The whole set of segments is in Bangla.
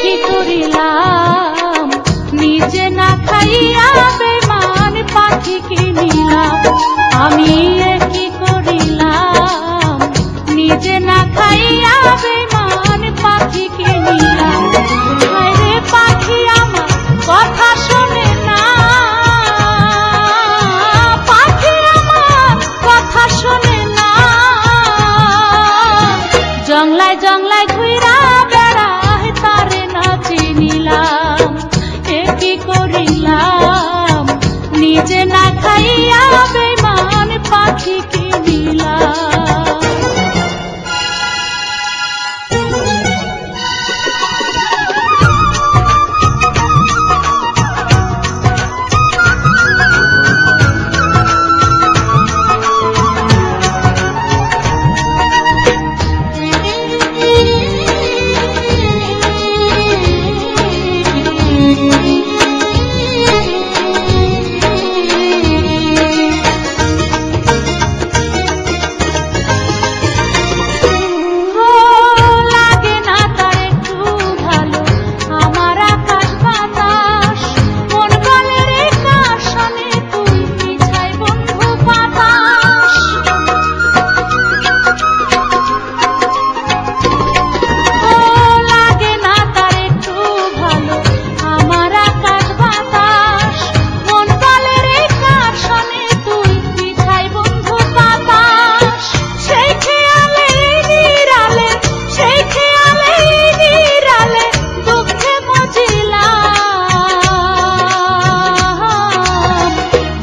কি করিলাম নিজে না খাইয়া বেমান পাখি কিনিলাম আমি কি করিলাম নিজে না খাইয়া বেমান পাখি কিনিলাম আরে পাখি আমার কথা শোনে না পাখি আমার কথা শোনে না জংলায় জংলায় ঘুইরা বেড়ায় তারে না চিনিলাম কি করিলাম নিজে না খাইয়া বেমান পাখি কিনিলাম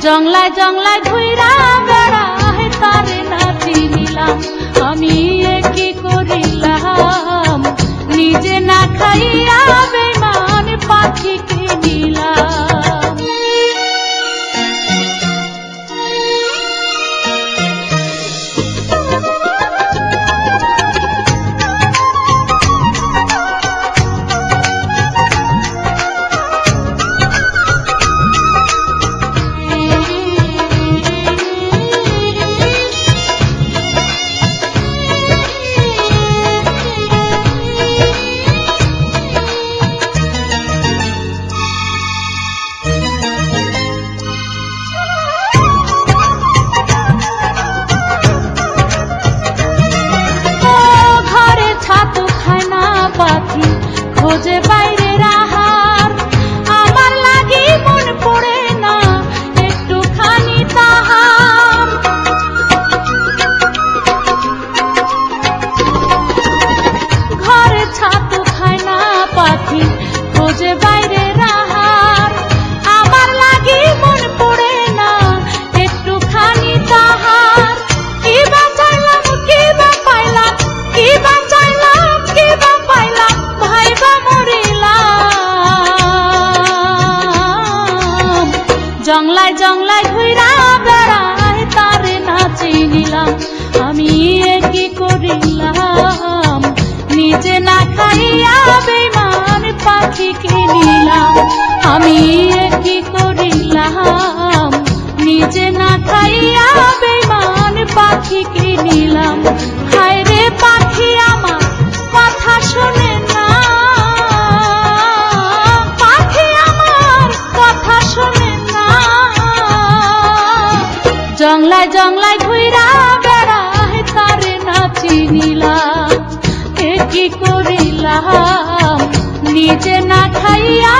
জংলায় জংলায় ঘুইরা বেড়ায় তারে না চিনিলাম আমি কি করিলাম নিজে না খাইয়া বেমান পাখি কিনিলাম খোঁজে বাইরে রাহার আমার লাগি মন পড়ে না একটুখানি তাহার ঘরে ছাতু খায় না পাখি খোঁজে বাইরে রাহার আমার লাগি মন পড়ে না একটুখানি তাহার কি বা চাইলাম কি বা পাইলাম কি বা চাইলাম কি বা পাইলাম জংলায় জংলায় ঘুইরা বেড়ায় তারে না চিনিলাম আমি কি করিলাম নিজে না খাইয়া বেমান পাখি কিনিলাম আমি কি করিলাম নিজে না খাইয়া বেমান পাখি কিনিলাম হায় রে পাখি আমার কথা শোনে না পাখি আমার কথা শোনে না জংলায় জংলায় ঘুইরা বেড়ায় তারে না চিনিলাম কি করিলাম নিজে না খাইয়া